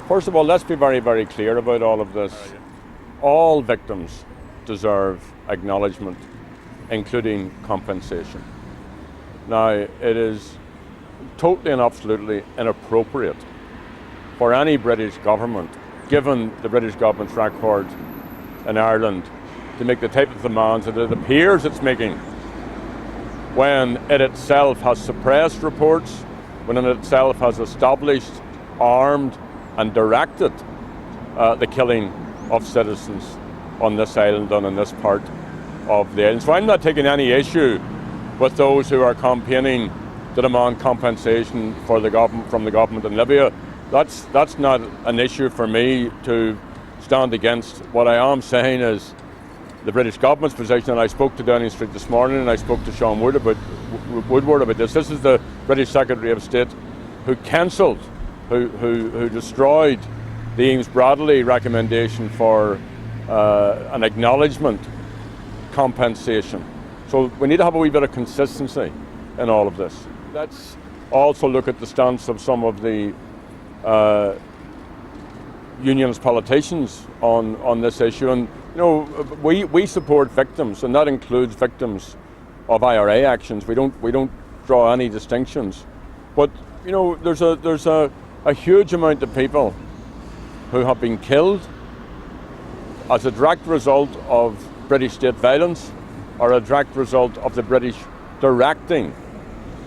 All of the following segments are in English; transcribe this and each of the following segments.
First of all, let's be very, very clear about all of this. All victims deserve acknowledgement, including compensation. Now, it is totally and absolutely inappropriate for any British government, given the British government's record in Ireland, to make the type of demands that it appears it's making when it itself has suppressed reports, when it itself has established, armed and directed the killing of citizens on this island and in this part of the island. So I'm not taking any issue with those who are campaigning to demand compensation from the government in Libya. That's not an issue for me to stand against. What I am saying is the British government's position, and I spoke to Downing Street this morning and I spoke to Sean Woodward about this. This is the British Secretary of State who cancelled, who destroyed the Eames Bradley recommendation for an acknowledgement compensation. So we need to have a wee bit of consistency in all of this. Let's also look at the stance of some of the Unionist politicians on this issue. And you know, we support victims, and that includes victims of IRA actions. We don't draw any distinctions. But you know, there's a huge amount of people who have been killed as a direct result of British state violence or a direct result of the British directing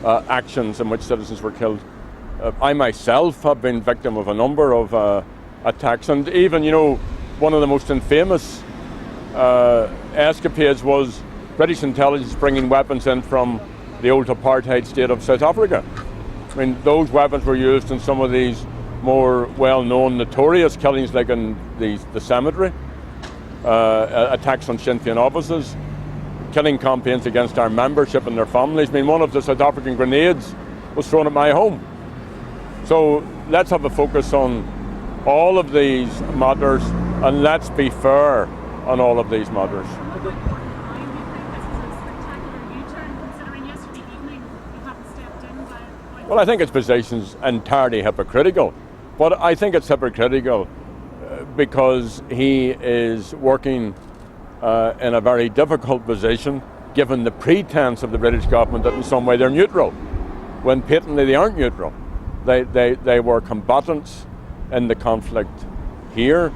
actions in which citizens were killed. I myself have been victim of a number of attacks, and even, you know, one of the most infamous escapades was British intelligence bringing weapons in from the old apartheid state of South Africa. I mean, those weapons were used in some of these more well-known, notorious killings, like in the cemetery, attacks on Sinn Féin offices, killing campaigns against our membership and their families. I mean, one of the South African grenades was thrown at my home. So let's have a focus on all of these matters, and let's be fair on all of these matters. Well, I think his position's entirely hypocritical, but I think it's hypocritical because he is working in a very difficult position, given the pretense of the British government that in some way they're neutral, when patently they aren't neutral. They were combatants in the conflict here.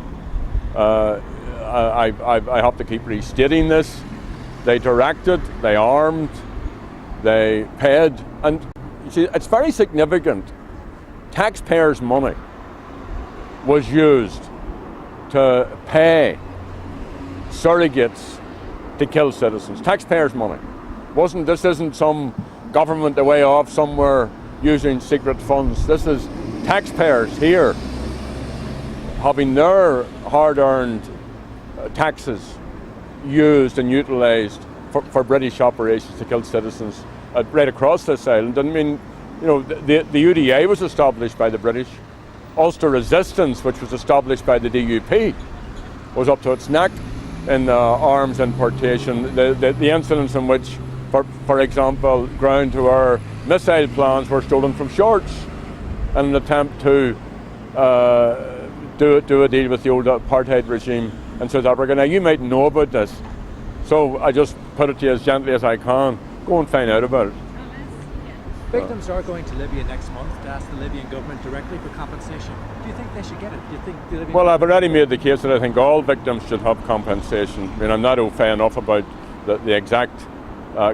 I have to keep restating this. They directed, they armed, they paid, and you see, it's very significant. Taxpayers' money was used to pay surrogates to kill citizens. Taxpayers' money. This isn't some government away off somewhere using secret funds. This is taxpayers here having their hard-earned taxes used and utilised for British operations to kill citizens right across this island. And I mean, you know, the UDA was established by the British. Ulster Resistance, which was established by the DUP, was up to its neck in arms importation. The incidents in which, for example, ground-to-air missile plans were stolen from Shorts in an attempt to do a deal with the old apartheid regime in South Africa. Now, you might know about this, so I just put it to you as gently as I can. Go and find out about it. Victims are going to Libya next month to ask the Libyan government directly for compensation. Do you think they should get it? Do you think the Libyan Well, I've already made the case that I think all victims should have compensation. I mean, I'm not au fait enough about the exact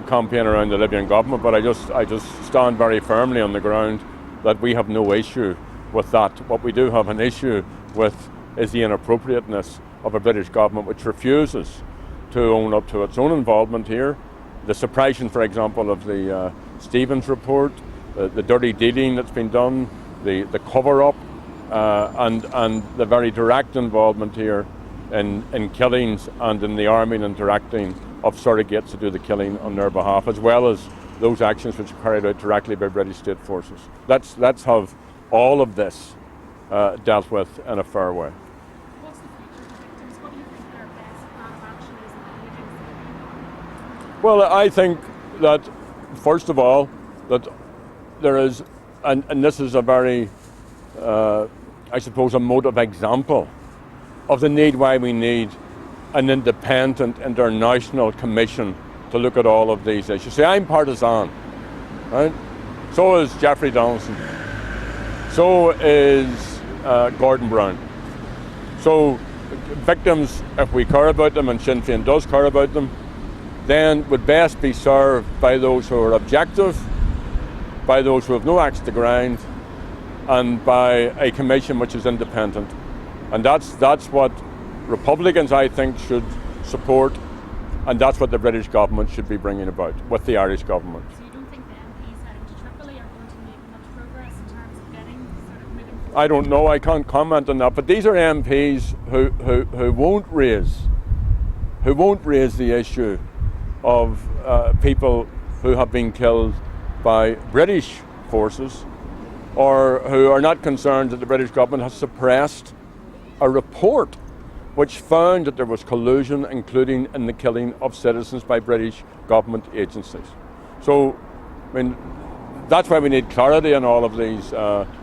campaign around the Libyan government, but I just stand very firmly on the ground that we have no issue with that. What we do have an issue with is the inappropriateness of a British government which refuses to own up to its own involvement here. The suppression, for example, of the Stevens report, the dirty dealing that's been done, the cover-up, and the very direct involvement here in killings and in the arming and directing of surrogates to do the killing on their behalf, as well as those actions which are carried out directly by British state forces. Let's have all of this dealt with in a fair way. What's the future for victims? What do you think their best plan of action is? Well, I think that, first of all, that there is, and this is a very I suppose, a motive example of the need why we need an independent international commission to look at all of these issues. See, I'm partisan, right? So is Jeffrey Donaldson. So is Gordon Brown. So victims, if we care about them, and Sinn Féin does care about them, then would best be served by those who are objective, by those who have no axe to grind, and by a commission which is independent. And that's what Republicans, I think, should support, and that's what the British government should be bringing about with the Irish government. So you don't think the MPs heading to Tripoli are going to make much progress in terms of getting sort of moving forward? I don't know, I can't comment on that, but these are MPs who won't raise the issue of people who have been killed by British forces, or who are not concerned that the British government has suppressed a report which found that there was collusion, including in the killing of citizens by British government agencies. So, I mean, that's why we need clarity on all of these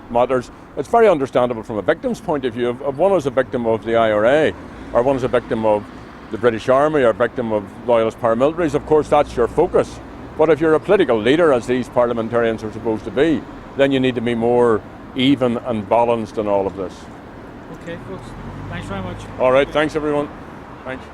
matters. It's very understandable from a victim's point of view. If one is a victim of the IRA, or one is a victim of the British Army, or a victim of loyalist paramilitaries, of course that's your focus. But if you're a political leader, as these parliamentarians are supposed to be, then you need to be more even and balanced in all of this. Okay, folks. Thanks very much. All right, thanks everyone. Thanks.